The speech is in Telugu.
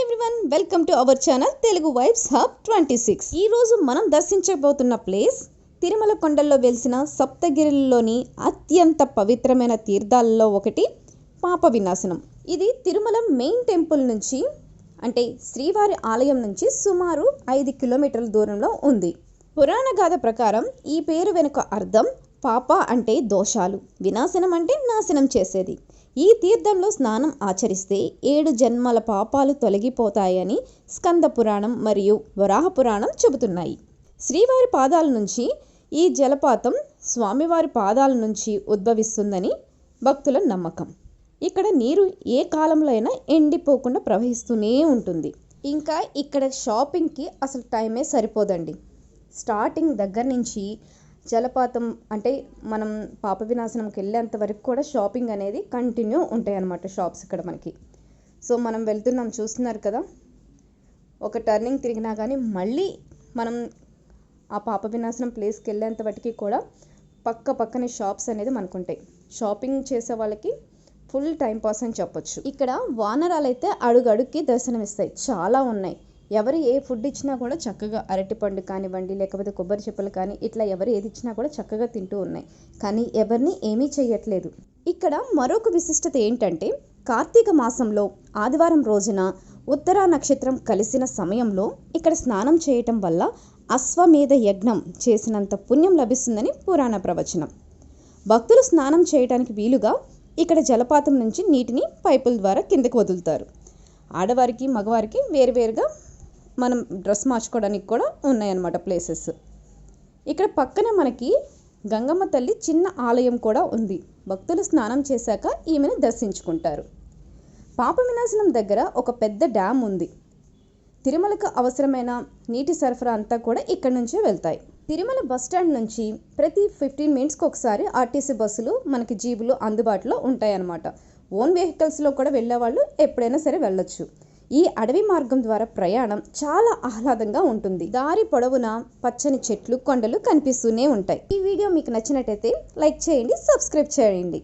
Everyone, welcome to our channel Telugu vibes hub 26. ఈ రోజు మనం దర్శించబోతున్న ప్లేస్ తిరుమల కొండల్లో వెలిసిన సప్తగిరిలోని అత్యంత పవిత్రమైన తీర్థాలలో ఒకటి పాప వినాశనం. ఇది తిరుమల మెయిన్ టెంపుల్ నుంచి అంటే శ్రీవారి ఆలయం నుంచి సుమారు 5 కిలోమీటర్ల దూరంలో ఉంది. పురాణ గాథ ప్రకారం ఈ పేరు వెనుక అర్థం పాప అంటే దోషాలు, వినాశనం అంటే నాశనం చేసేది. ఈ తీర్థంలో స్నానం ఆచరిస్తే 7 జన్మల పాపాలు తొలగిపోతాయని స్కంద పురాణం మరియు వరాహ పురాణం చెబుతున్నాయి. శ్రీవారి పాదాల నుంచి ఈ జలపాతం స్వామివారి పాదాల నుంచి ఉద్భవిస్తుందని భక్తుల నమ్మకం. ఇక్కడ నీరు ఏ కాలంలో అయినా ఎండిపోకుండా ప్రవహిస్తూనే ఉంటుంది. ఇంకా ఇక్కడ షాపింగ్కి అసలు టైమే సరిపోదండి. స్టార్టింగ్ దగ్గర నుంచి జలపాతం అంటే మనం పాప వినాశనంకి వెళ్ళేంత వరకు కూడా షాపింగ్ అనేది కంటిన్యూ ఉంటాయి అన్నమాట. షాప్స్ ఇక్కడ మనకి. సో మనం వెళ్తున్నాం, చూస్తున్నారు కదా. ఒక టర్నింగ్ తిరిగినా కానీ మళ్ళీ మనం ఆ పాప వినాశనం ప్లేస్కి వెళ్ళేంత వరకు కూడా పక్కనే షాప్స్ అనేది మనకు ఉంటాయి. షాపింగ్ చేసే వాళ్ళకి ఫుల్ టైం పాస్ అని చెప్పొచ్చు. ఇక్కడ వానరాలు అయితే అడుగడుక్కి దర్శనమిస్తాయి, చాలా ఉన్నాయి. ఎవరు ఏ ఫుడ్ ఇచ్చినా కూడా చక్కగా అరటిపండు కానివ్వండి, లేకపోతే కొబ్బరి చెప్పులు కానీ ఇట్లా ఎవరు ఏది ఇచ్చినా కూడా చక్కగా తింటూ ఉన్నాయి. కానీ ఎవరిని ఏమీ చేయట్లేదు. ఇక్కడ మరొక విశిష్టత ఏంటంటే కార్తీక మాసంలో ఆదివారం రోజున ఉత్తరా నక్షత్రం కలిసిన సమయంలో ఇక్కడ స్నానం చేయటం వల్ల అశ్వమేధ యజ్ఞం చేసినంత పుణ్యం లభిస్తుందని పురాణ ప్రవచనం. భక్తులు స్నానం చేయడానికి వీలుగా ఇక్కడ జలపాతం నుంచి నీటిని పైపుల ద్వారా కిందకి వదులుతారు. ఆడవారికి మగవారికి వేరువేరుగా మనం డ్రెస్ మార్చుకోవడానికి కూడా ఉన్నాయన్నమాట ప్లేసెస్. ఇక్కడ పక్కనే మనకి గంగమ్మ తల్లి చిన్న ఆలయం కూడా ఉంది. భక్తులు స్నానం చేశాక ఈమెను దర్శించుకుంటారు. పాప వినాశనం దగ్గర ఒక పెద్ద డ్యామ్ ఉంది. తిరుమలకు అవసరమైన నీటి సరఫరా అంతా కూడా ఇక్కడ నుంచే వెళ్తాయి. తిరుమల బస్ స్టాండ్ నుంచి ప్రతి 15 మినిట్స్కి ఒకసారి ఆర్టీసీ బస్సులు మనకి జీబులు అందుబాటులో ఉంటాయి అన్నమాట. ఓన్ వెహికల్స్లో కూడా వెళ్ళే వాళ్ళు ఎప్పుడైనా సరే వెళ్ళొచ్చు. ఈ అడవి మార్గం ద్వారా ప్రయాణం చాలా ఆహ్లాదంగా ఉంటుంది. దారి పొడవునా పచ్చని చెట్లు, కొండలు కనిపిస్తూనే ఉంటాయి. ఈ వీడియో మీకు నచ్చినట్టయితే లైక్ చేయండి, సబ్స్క్రైబ్ చేయండి.